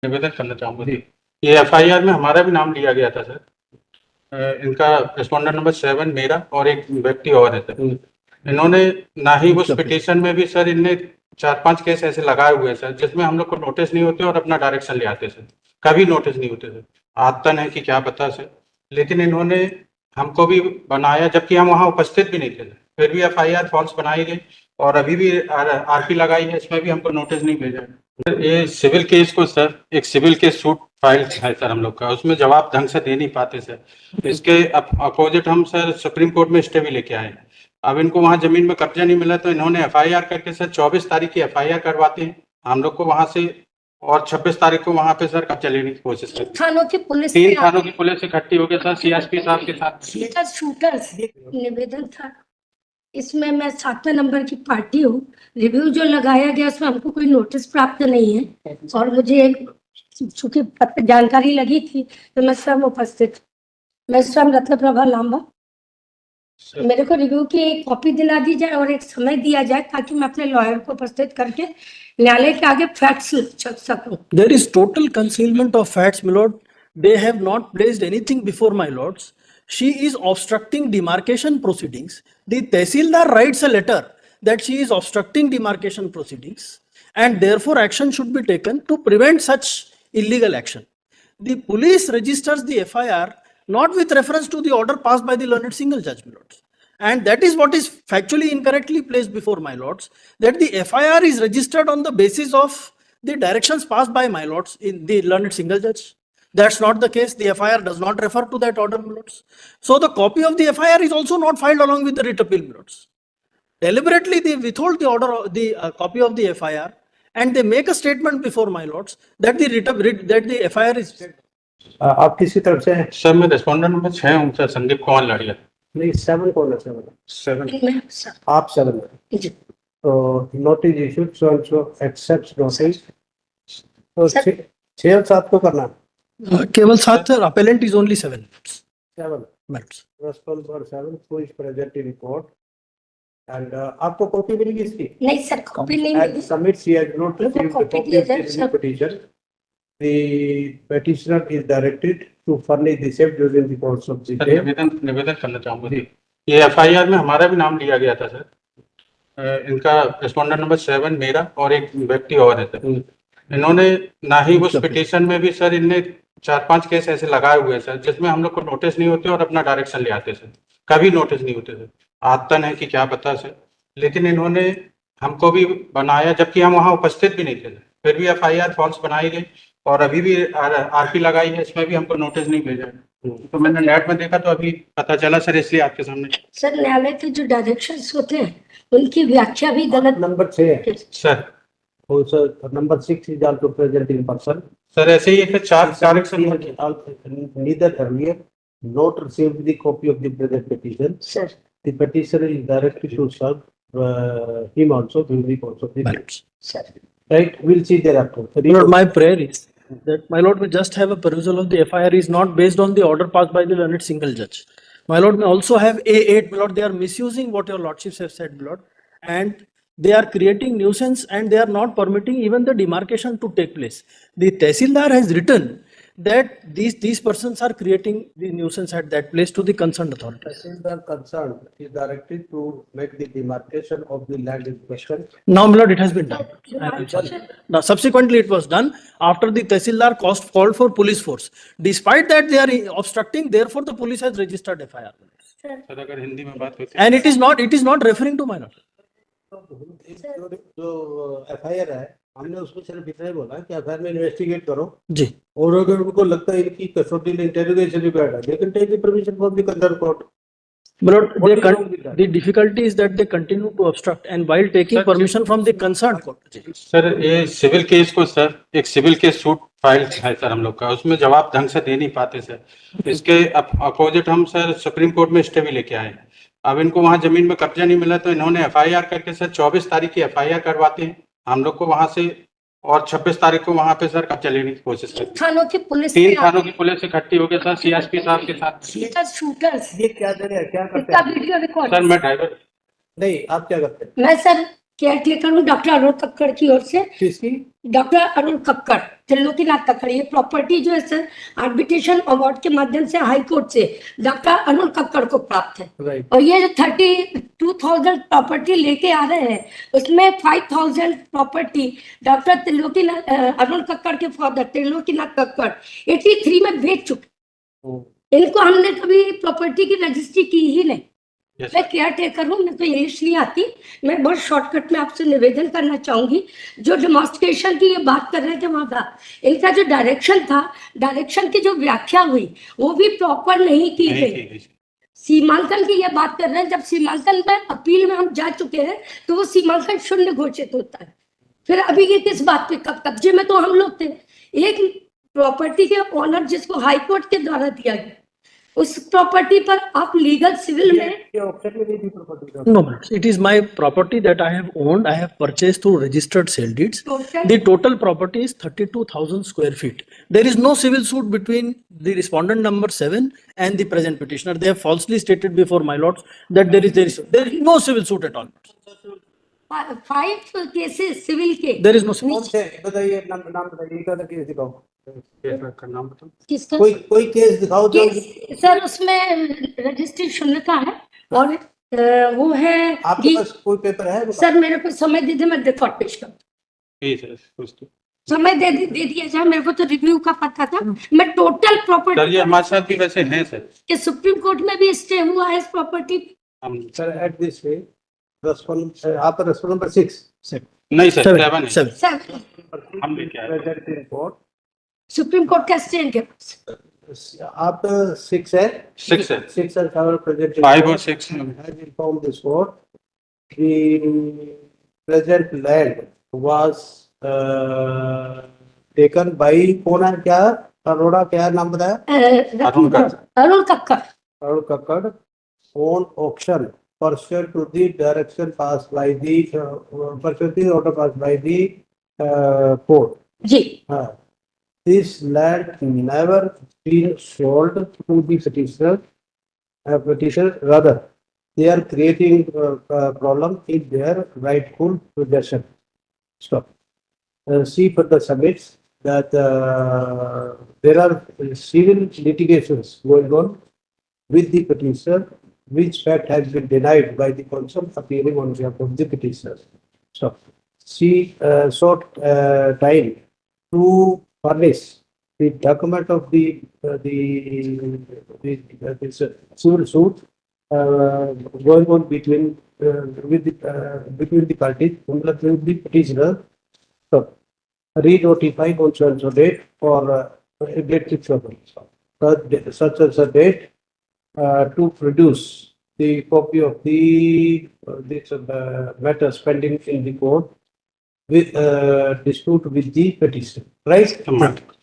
निवेदन करना चाहूँगा जी। ये एफआईआर में हमारा भी नाम लिया गया था सर। इनका रेस्पोंडेंट नंबर 7 मेरा और एक व्यक्ति और है सर। इन्होंने ना ही उस पिटीशन में भी सर इनने 4-5 केस ऐसे लगाए हुए हैं सर जिसमें हम लोग को नोटिस नहीं होते और अपना डायरेक्शन ले आते सर। कभी नोटिस नहीं होते सर। आदतन है कि क्या पता सर। लेकिन इन्होंने हमको भी बनाया जबकि हम वहाँ उपस्थित भी नहीं थे। फिर भी एफआईआर फॉल्स बनाई गई और अभी भी आरपी लगाई है, इसमें भी हमको नोटिस नहीं भेजा है। सर ये सिविल केस को सर एक सिविल केस सूट फाइल है सर हम लोग का, उसमें जवाब ढंग से दे नहीं पाते सर। इसके अपोजिट हम सर सुप्रीम कोर्ट में स्टे भी लेके आए हैं। अब इनको वहाँ जमीन में कब्जा नहीं मिला तो इन्होंने एफआईआर करके सर 24 तारीख की एफआईआर करवाते हैं हम लोग को वहाँ से, और 26 तारीख को वहाँ पे सर कब्जा लेने की कोशिश करते हैं। थानों की पुलिस 3 थानों की पुलिस इकट्ठी हो गई सर सीएसपी साहब के साथ। शूटर्स निवेदन था। इसमें मैं 7वें नंबर की पार्टी हूँ। रिव्यू जो लगाया गया उसमें हमको कोई नोटिस प्राप्त नहीं है और मुझे चूंकि जानकारी लगी थी तो मैं स्वयं उपस्थित। मैं स्वयं रत्नप्रभा लांबा। मेरे को रिव्यू की एक कॉपी दिला दी जाए और एक समय दिया जाए ताकि मैं अपने लॉयर को उपस्थित करके न्यायालय के आगे फैक्ट्स रख सकूं। There is total concealment of facts, my lord. They have not placed anything before my lords. She is obstructing demarcation proceedings. The Tehsildar writes a letter that she is obstructing demarcation proceedings and therefore action should be taken to prevent such illegal action. The police registers the FIR not with reference to the order passed by the learned single judge, my lords. And that is what is factually incorrectly placed before my lords, that the FIR is registered on the basis of the directions passed by my lords in the learned single judge. That's not the case. The FIR does not refer to that order, my lords. So the copy of the FIR is also not filed along with the writ appeal, my lords. Deliberately they withhold the order, the copy of the FIR, and they make a statement before my lords that the FIR is. आप किसी तरफ से हैं? Sir मैं respondent number 6 हूँ sir, Sandeep Kumar लाड़िया। नहीं 7 कौन है? 7 आप 7 में। जी। तो notice issued so also accepts notice. तो 6 और 7 को करना है। केवल 7 sir, appellant is only 7. 7 Matters. Response for 7 who is present in court and आपको कॉपी मिलेगी इसकी? नहीं सर, कॉपी नहीं मिली। Submits he has not मेरे को received the कॉपी copy दिया of जाए the sir. petition. The petitioner is directed to furnish the same during the course of the sir day. निवेदन करना चाहूँगा जी। ये एफआईआर में हमारा भी नाम लिया गया था सर। इनका रेस्पोंडेंट नंबर 7 मेरा और एक व्यक्ति और है सर। इन्होंने ना ही उस पिटीशन में भी सर इनने 4-5 केस ऐसे लगाए हुए हैं सर जिसमें हम लोग को नोटिस नहीं होते और अपना डायरेक्शन ले आते सर। कभी नोटिस नहीं होते सर। आदतन है कि क्या पता सर। लेकिन इन्होंने हमको भी बनाया जबकि हम वहाँ उपस्थित भी नहीं थे सर। फिर भी एफआईआर फॉल्स बनाई गई और अभी भी आरपी लगाई है, इसमें भी हमको नोटिस नहीं भेजा है। तो मैंने नेट में देखा तो अभी पता चला सर, इसलिए आपके सामने। सर न्यायालय के जो डायरेक्शंस होते हैं उनकी व्याख्या भी गलत। नंबर 6 है sir. Number 6 is also present in person. Sir ऐसे ही है, 4 direction neither earlier not received the copy of the present petition. Sir The petitioner is directed to serve him also during the course of the day. Matters. Sir Right, we'll see thereafter. My lord, my prayer is that my lord will just have a perusal of the FIR is not based on the order passed by the learned single judge. My lord may also have A8, my lord, they are misusing what your lordships have said, my lord, and they are creating nuisance and they are not permitting even the demarcation to take place. The Tehsildar has written that these persons are creating the nuisance at that place to the concerned authority. Tehsildar concerned is directed to make the demarcation of the land in question. Now, my lord, it has been done. Now, subsequently, it was done after the Tehsildar called for police force. Despite that, they are obstructing. Therefore, the police has registered FIR. Sir अगर हिंदी में बात होती And it is not referring to my lord. जो FIR है हमने उसको सिर्फ इतना ही बोला कि एफआईआर में इन्वेस्टिगेट करो जी। और अगर उनको लगता है इनकी कस्टोडियल इंटेरोगेशन रिक्वायर्ड है, they can take the permission from the concerned court. My lord, What is wrong with that? the difficulty is that they continue to obstruct and while taking Sir, permission from the concerned court. Sir ये civil case को sir एक civil case suit file है sir हम लोग का, उसमें जवाब ढंग से दे नहीं पाते सर। इसके अपोजिट हम सर सुप्रीम कोर्ट में स्टे भी लेके आए हैं। अब इनको वहाँ जमीन में कब्जा नहीं मिला तो इन्होंने एफआईआर करके सर 24 तारीख की एफआईआर करवाते हैं हम लोग को वहाँ से, और 26 तारीख को वहाँ पे सर कब्जा लेने की कोशिश करते हैं। थानों की पुलिस 3 थानों की पुलिस इकट्ठी हो गई सर सीएसपी साहब के साथ। शूटर्स ये क्या दे रहे हैं, क्या करते इसका हैं? Video record. सर मैं ड्राइवर नहीं, आप क्या करते हैं? मैं सर केयर टेकर हूँ डॉक्टर अरुण कक्कड़ की ओर से। किसकी? डॉक्टर अरुण कक्कड़, त्रिलोकीनाथ कक्कड़। ये प्रॉपर्टी जो है सर आर्बिट्रेशन अवार्ड के माध्यम से हाई कोर्ट से डॉक्टर अरुण कक्कड़ को प्राप्त है। राइट। और ये जो 32,000 प्रॉपर्टी लेके आ रहे हैं उसमें 5,000 प्रॉपर्टी डॉक्टर त्रिलोकीनाथ अरुण कक्कड़ के फादर त्रिलोकीनाथ कक्कड़ 83 में बेच चुके। इनको हमने कभी प्रॉपर्टी की रजिस्ट्री की ही नहीं। Yes, मैं केयर टेकर हूँ, मेरे को इंग्लिश नहीं आती। मैं बहुत शॉर्टकट में आपसे निवेदन करना चाहूंगी, जो डेमोन्स्ट्रेशन की ये बात कर रहे थे वहां का इनका जो डायरेक्शन था, डायरेक्शन की जो व्याख्या हुई वो भी प्रॉपर नहीं की नहीं गई। की गई। सीमांकन की ये बात कर रहे हैं, जब सीमांकन में अपील में हम जा चुके हैं तो वो सीमांकन शून्य घोषित होता है। फिर अभी ये किस बात पे, कब कब्जे में तो हम लोग थे। एक प्रॉपर्टी के ऑनर जिसको हाई कोर्ट के द्वारा दिया गया, उस प्रॉपर्टी पर आप लीगल सिविल में ये ऑप्शन में नहीं थी property. No, but it is my property that I have owned. I have purchased through registered sale deeds. Total The total property is 32,000 square feet. There is no civil suit between the respondent number 7 and the present petitioner. They have falsely stated before my lords that there is no civil suit at all. 5 cases civil के। There is no civil. कौन से बताइए, नाम बताइए, इनका case दिखाओ। Case का नाम बताओ। किसका कोई केस दिखाओ जो केस? सर उसमें रजिस्ट्री शून्य का है और वो है आपके पास कोई पेपर है? सर मेरे को समय दे दे, मैं रिकॉर्ड पेश करूँ। ठीक है, कुछ तो। समय दे दिया जाए, मेरे को तो रिव्यू का पता था। मैं टोटल सर प्रॉपर्टी ये हमारे साथ भी वैसे हैं सर। के सुप्रीम कोर्ट में भी स्टे हुआ है इस प्रॉपर्टी। हम सर एट दिस वे आप रेस्पोंड नंबर 6 नहीं सर, Seven, 7 है। seven. सर हम लेके आए। Present in court. Supreme court का स्टे इनके पास। आप 6 है? 6 है। 6 and 7 present. 5 और 6 Has informed this court the present land was taken by कौन है, क्या अरोड़ा, क्या नाम बताया? Arun Kakkar. Arun Kakkar Arun Kakkar on auction pursuant to the direction passed by the pursuant to the order passed by the court. Ji. This land never been sold to the petitioner. Rather, they are creating problem in their rightful possession. Stop. See further submits that there are civil litigations going on with the petitioner, which fact has been denied by the counsel appearing on behalf of the petitioner. Stop. She sought time to furnish the document of the civil suit going on between the parties, with the petitioner. So, re-notify on so date for date fixed such as a date to produce the copy of the this matters pending in the court with dispute with the petitioner. Right?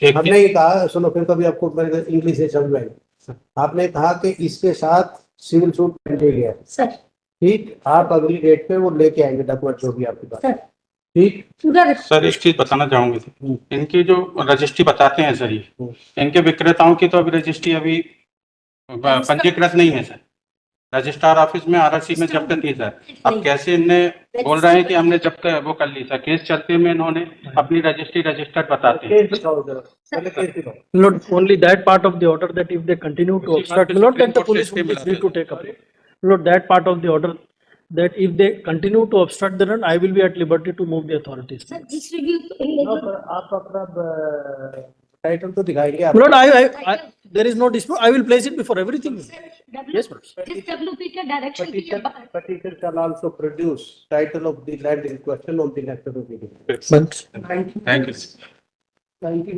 एक हमने ये कहा, सुनो फिर कभी आपको मैं English से समझाएंगे। आपने कहा कि इसके साथ सिविल सूट पेंडिंग है, सर ठीक? आप अगली डेट पे वो लेके आएंगे डॉक्यूमेंट जो भी आपके पास, सर ठीक? पूरा सर एक चीज बताना चाहूंगी सर। इनकी जो रजिस्ट्री बताते हैं सर, ये इनके विक्रेताओं की तो अभी रजिस्ट्री अभी पंजीकृत नहीं है सर। रजिस्ट्रार ऑफिस में आरसी में जब्त थी सर। अब कैसे इनने बोल रहे हैं कि हमने जब्त वो कर ली सर। केस चलते में इन्होंने अपनी रजिस्ट्री रजिस्टर्ड बताते हैं। केस दिखाओ जरा, पहले केस दिखाओ। Not only that part of the order that if they continue to obstruct, not that the police would need to take up. Not that part of the order that if they continue to obstruct the run, I will be at liberty to move the authorities. Sir जिस review आप अपना title तो दिखाएंगे आप। Lord, there is no dispute. I will place it before everything. Yes, sir. जिस WP के direction की ये बात- Petitioner shall also produce title of the land in question on the next meeting. But thank you. 19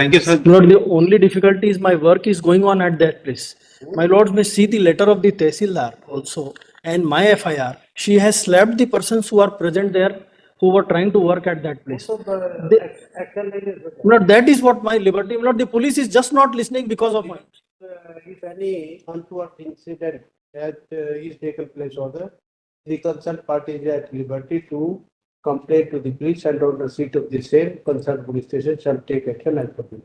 thank you sir. Lord, the only difficulty is my work is going on at that place. My lords may see the letter of the Tehsildar also and my FIR. She has slapped the persons who are present there who were trying to work at that place. So action is Lord, that is what my liberty. Lord, the police is just not listening because of my. if any untoward incident is taken place order, the concerned party is at liberty to complain to the police and on receipt of the same concerned police station shall take action as per the law.